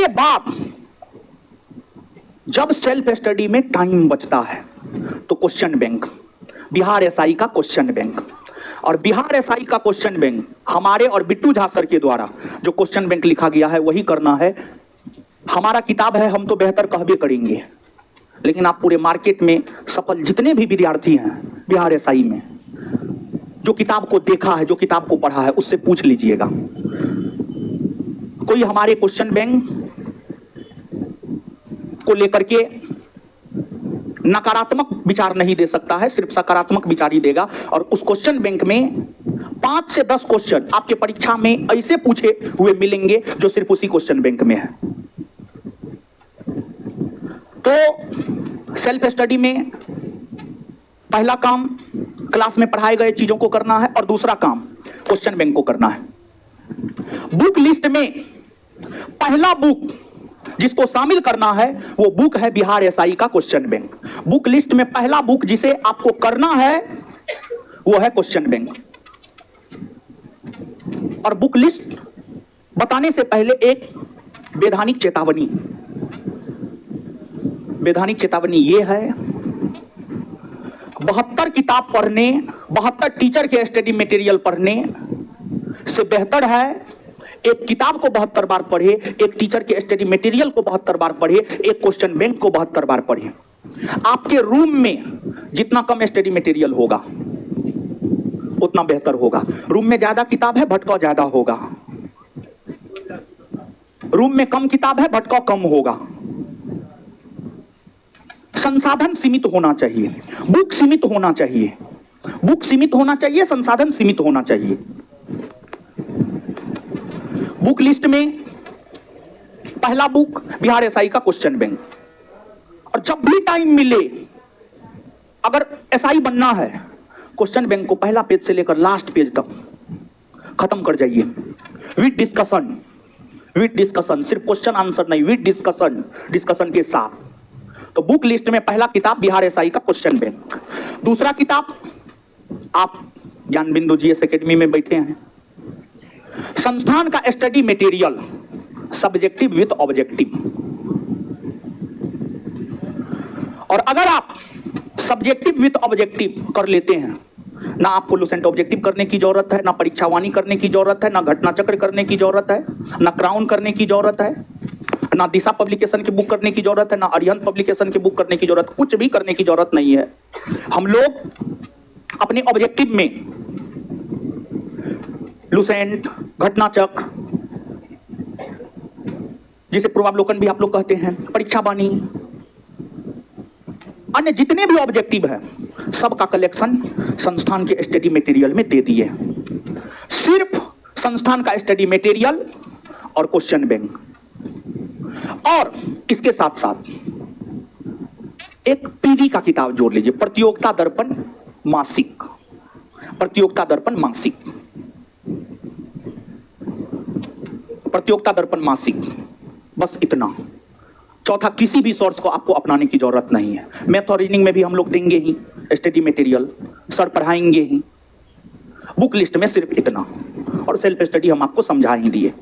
उसके बाद जब सेल्फ स्टडी में टाइम बचता है तो क्वेश्चन बैंक, बिहार एसआई का क्वेश्चन बैंक, और बिहार एसआई का क्वेश्चन बैंक हमारे और बिट्टू झा सर के द्वारा जो क्वेश्चन बैंक लिखा गया है वही करना है। हमारा किताब है, हम तो बेहतर कहबे करेंगे, लेकिन आप पूरे मार्केट में सफल जितने भी विद्यार्थी हैं बिहार एसआई में, जो किताब को देखा है, जो किताब को पढ़ा है, उससे पूछ लीजिएगा। कोई हमारे क्वेश्चन बैंक को लेकर के नकारात्मक विचार नहीं दे सकता है, सिर्फ सकारात्मक विचार ही देगा। और उस क्वेश्चन बैंक में 5 से 10 क्वेश्चन आपके परीक्षा में ऐसे पूछे हुए मिलेंगे जो सिर्फ उसी क्वेश्चन बैंक में है। तो सेल्फ स्टडी में पहला काम क्लास में पढ़ाए गए चीजों को करना है और दूसरा काम क्वेश्चन बैंक को करना है। बुक लिस्ट में पहला बुक जिसको शामिल करना है वो बुक है बिहार एसआई का क्वेश्चन बैंक। बुक लिस्ट में पहला बुक जिसे आपको करना है वो है क्वेश्चन बैंक। और बुक लिस्ट बताने से पहले एक वैधानिक चेतावनी, वैधानिक चेतावनी ये है, 72 किताब पढ़ने, 72 टीचर के स्टडी मटेरियल पढ़ने से बेहतर है एक किताब को 72 बार पढ़े, एक टीचर के स्टडी मटेरियल को 72 बार पढ़े, एक क्वेश्चन बैंक को 72 बार पढ़े। आपके रूम में जितना कम स्टडी मटेरियल होगा उतना बेहतर होगा। रूम में ज्यादा किताब है, भटकाव ज्यादा होगा। रूम में कम किताब है, भटकाव कम होगा। संसाधन सीमित होना चाहिए, बुक सीमित होना चाहिए, बुक सीमित होना चाहिए, संसाधन सीमित होना चाहिए। बुक लिस्ट में पहला बुक बिहार एसआई का क्वेश्चन बैंक। और जब भी टाइम मिले, अगर एसआई बनना है, क्वेश्चन बैंक को पहला पेज से लेकर लास्ट पेज तक खत्म कर जाइए विद डिस्कशन, विद डिस्कशन, सिर्फ क्वेश्चन आंसर नहीं, विद डिस्कशन, डिस्कशन के साथ। तो बुक लिस्ट में पहला किताब बिहार एसआई का क्वेश्चन बैंक। दूसरा किताब, आप ज्ञान बिंदु जीएस एकेडमी में बैठे हैं, संस्थान का study material subjective with objective. और अगर आप सब्जेक्टिव विद ऑब्जेक्टिव कर लेते हैं, ना आपको लुसेंट ऑब्जेक्टिव करने की जरूरत है, ना परीक्षावाणी करने की जरूरत है, ना घटना चक्र करने की जरूरत है, ना क्राउन करने की जरूरत है, ना दिशा पब्लिकेशन की बुक करने की जरूरत है, ना अरिहंत पब्लिकेशन की बुक करने की जरूरत, कुछ भी करने की जरूरत नहीं है। हम लोग अपने ऑब्जेक्टिव में लुसेंट, घटना चक्र, जिसे पूर्वावलोकन भी आप लोग कहते हैं, परीक्षावाणी, अन्य जितने भी ऑब्जेक्टिव है सबका कलेक्शन संस्थान के स्टडी मटेरियल में दे दिए। सिर्फ संस्थान का स्टडी मटेरियल और क्वेश्चन बैंक। और इसके साथ साथ एक पीडी का किताब जोड़ लीजिए, प्रतियोगिता दर्पण मासिक, प्रतियोगिता दर्पण मासिक, प्रतियोगिता दर्पण मासिक, बस इतना। चौथा, किसी भी सोर्स को आपको अपनाने की जरूरत नहीं है। मैथ और रीजनिंग में भी हम लोग देंगे ही स्टडी मटेरियल, सर पढ़ाएंगे ही। बुक लिस्ट में सिर्फ इतना, और सेल्फ स्टडी हम आपको समझा ही दिए।